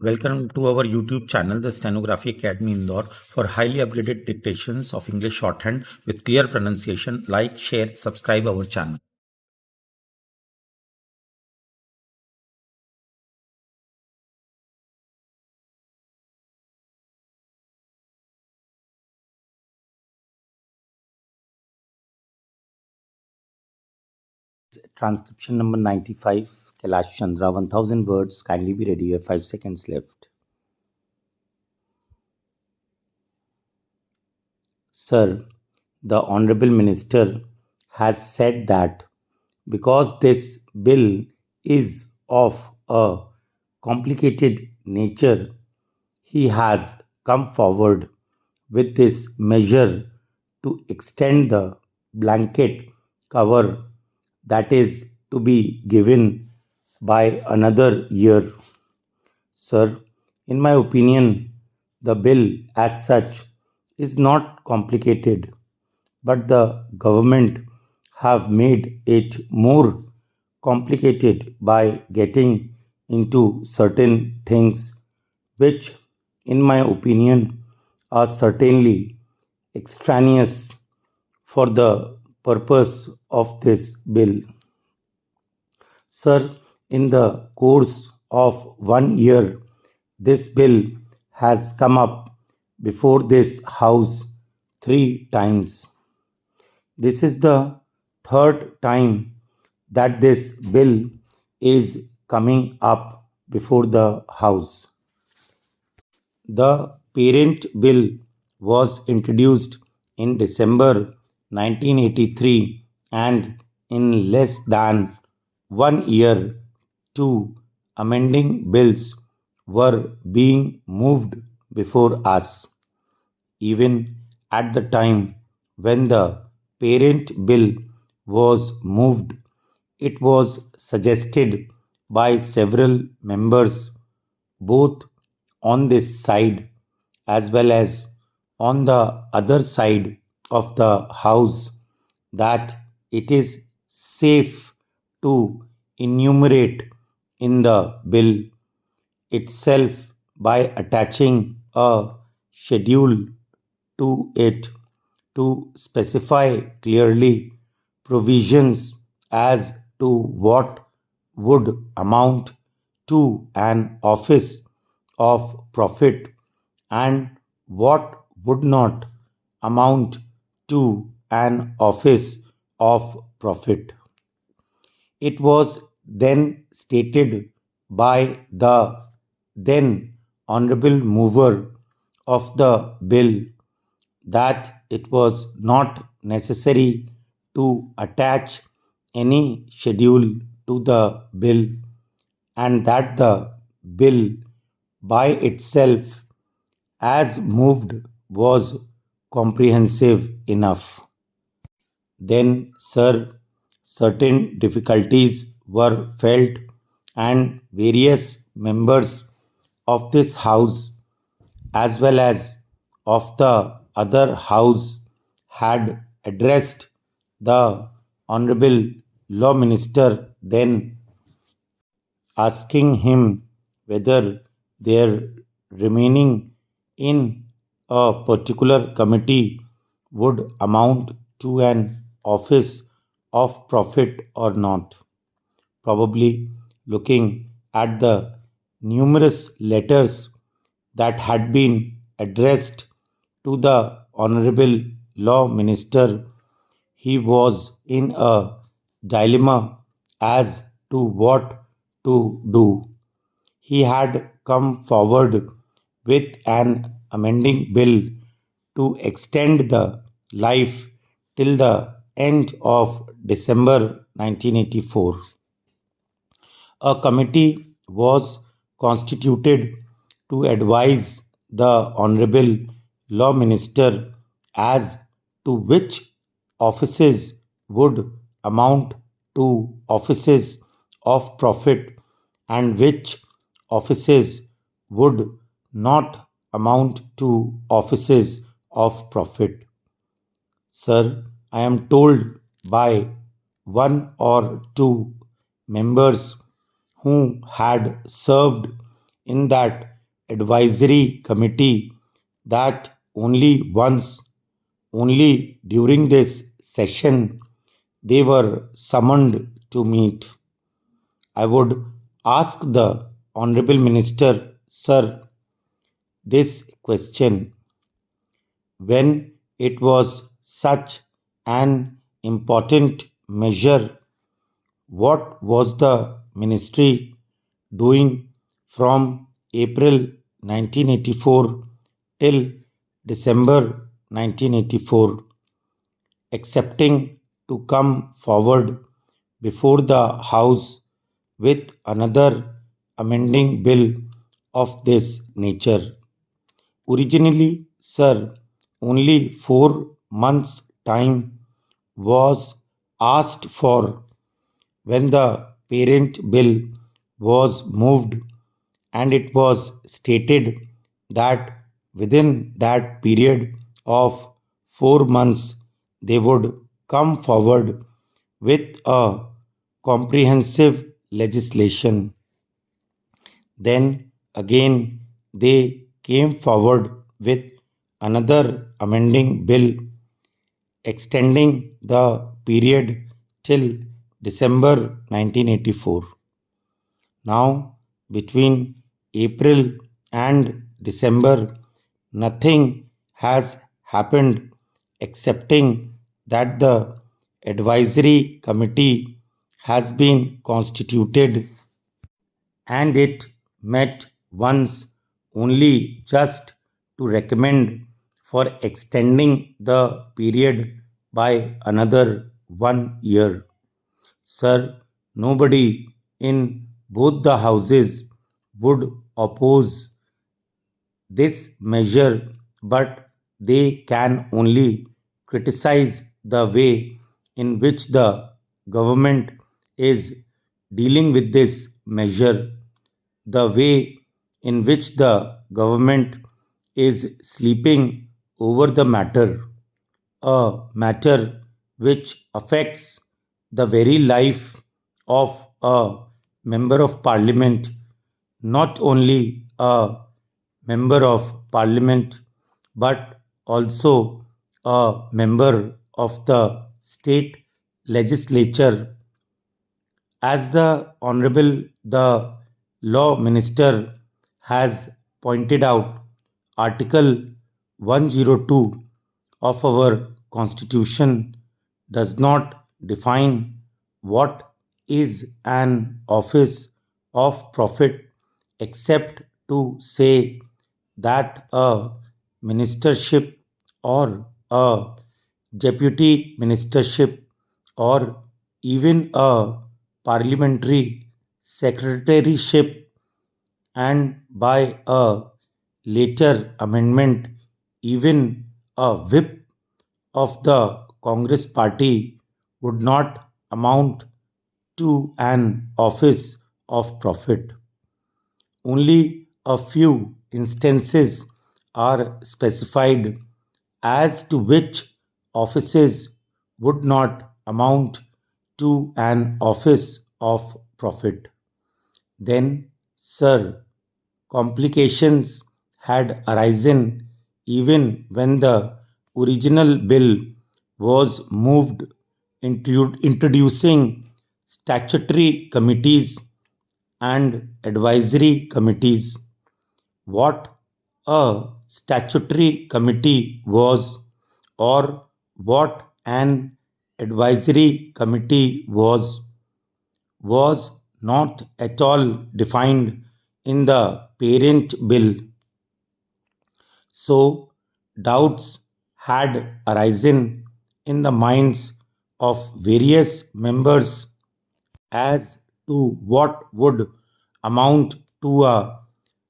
Welcome to our YouTube channel, the Stenography Academy Indore, for highly upgraded dictations of English shorthand with clear pronunciation. Like, share, subscribe our channel. Transcription number 95, Kailash Chandra, 1000 words. Kindly be ready. You have 5 seconds left. Sir, the Honorable Minister has said that because this bill is of a complicated nature, he has come forward with this measure to extend the blanket cover that is to be given by another year. Sir, in my opinion, the bill as such is not complicated, but the government have made it more complicated by getting into certain things which, in my opinion, are certainly extraneous for the purpose of this bill. Sir, in the course of 1 year, this bill has come up before this House 3 times. This is the third time that this bill is coming up before the House. The Parent Bill was introduced in December 1983, and in less than 1 year, two amending bills were being moved before us. Even at the time when the Parent Bill was moved, it was suggested by several members, both on this side as well as on the other side of the house, that it is safe to enumerate in the bill itself by attaching a schedule to it to specify clearly provisions as to what would amount to an office of profit and what would not amount to an office of profit. It was then stated by the then honorable mover of the bill that it was not necessary to attach any schedule to the bill, and that the bill by itself, as moved, was comprehensive enough. Then, sir, certain difficulties were felt, and various members of this house as well as of the other house had addressed the Honorable Law Minister, then asking him whether their remaining in a particular committee would amount to an office of profit or not. Probably looking at the numerous letters that had been addressed to the Honorable Law Minister, he was in a dilemma as to what to do. He had come forward with an amending bill to extend the life till the end of December 1984. A committee was constituted to advise the Honorable Law Minister as to which offices would amount to offices of profit and which offices would not amount to offices of profit. Sir, I am told by one or two members who had served in that advisory committee that only during this session, they were summoned to meet. I would ask the Honorable Minister, Sir, this question: when it was such an important measure, what was the ministry doing from April 1984 till December 1984, accepting to come forward before the House with another amending bill of this nature? Originally, sir, only 4 months' time was asked for when the parent bill was moved, and it was stated that within that period of 4 months they would come forward with a comprehensive legislation. Then again they came forward with another amending bill extending the period till December 1984. Now, between April and December, nothing has happened excepting that the advisory committee has been constituted, and it met once only just to recommend for extending the period by another 1 year. Sir, nobody in both the houses would oppose this measure, but they can only criticize the way in which the government is dealing with this measure, the way in which the government is sleeping over the matter, a matter which affects the very life of a member of parliament, not only a member of parliament, but also a member of the state legislature. As the Honorable the Law Minister has pointed out, Article 102 of our Constitution does not define what is an office of profit except to say that a ministership or a deputy ministership or even a parliamentary secretaryship, and by a later amendment even a whip of the Congress party would not amount to an office of profit. Only a few instances are specified as to which offices would not amount to an office of profit. Then, sir, complications had arisen even when the original bill was moved into introducing statutory committees and advisory committees. What a statutory committee was, or what an advisory committee was not at all defined in the parent bill. So, doubts had arisen in the minds of various members as to what would amount to a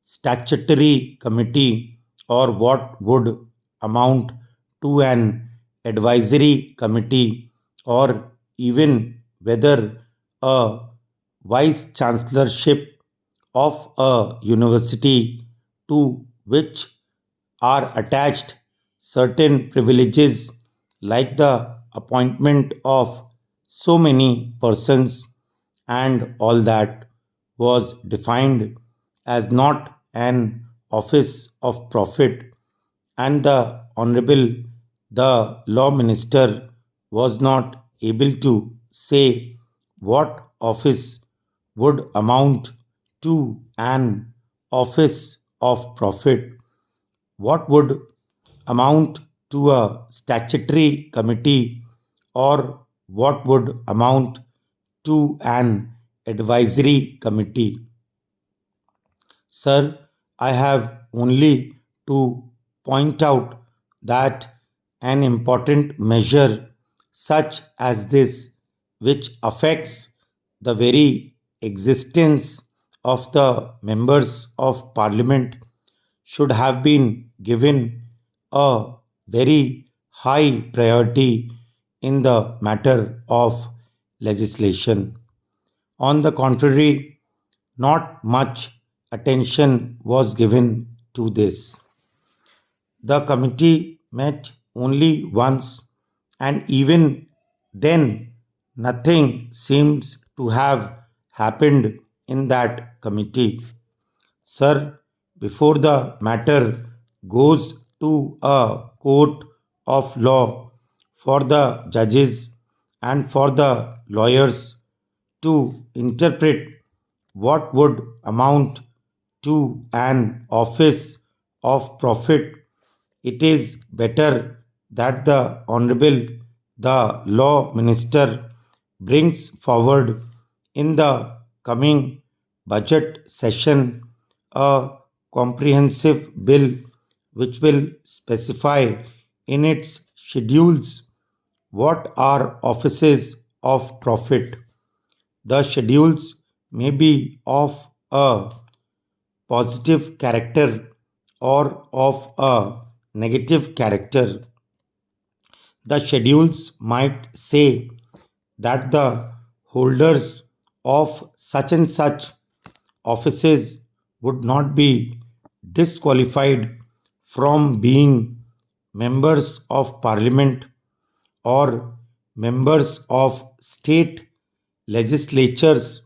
statutory committee or what would amount to an advisory committee, or even whether a vice chancellorship of a university to which are attached certain privileges like the appointment of so many persons and all that was defined as not an office of profit, and the Honorable the Law Minister was not able to say what office would amount to an office of profit, what would amount to a statutory committee, or what would amount to an advisory committee. Sir, I have only to point out that an important measure such as this, which affects the very existence of the members of parliament, should have been given a very high priority in the matter of legislation. On the contrary, not much attention was given to this. The committee met only once, and even then, nothing seems to have happened in that committee. Sir, before the matter goes to a court of law for the judges and for the lawyers to interpret what would amount to an office of profit, it is better that the Honorable the Law Minister brings forward in the coming budget session a comprehensive bill which will specify in its schedules what are offices of profit. The schedules may be of a positive character or of a negative character. The schedules might say that the holders of such and such offices would not be disqualified from being members of parliament or members of state legislatures,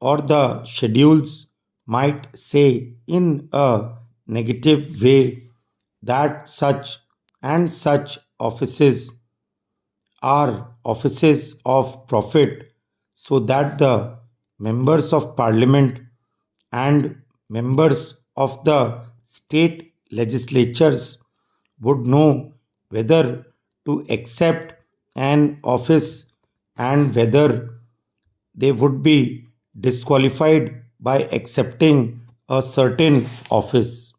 or the schedules might say in a negative way that such and such offices are offices of profit, so that the members of parliament and members of the state legislatures would know whether to accept an office and whether they would be disqualified by accepting a certain office.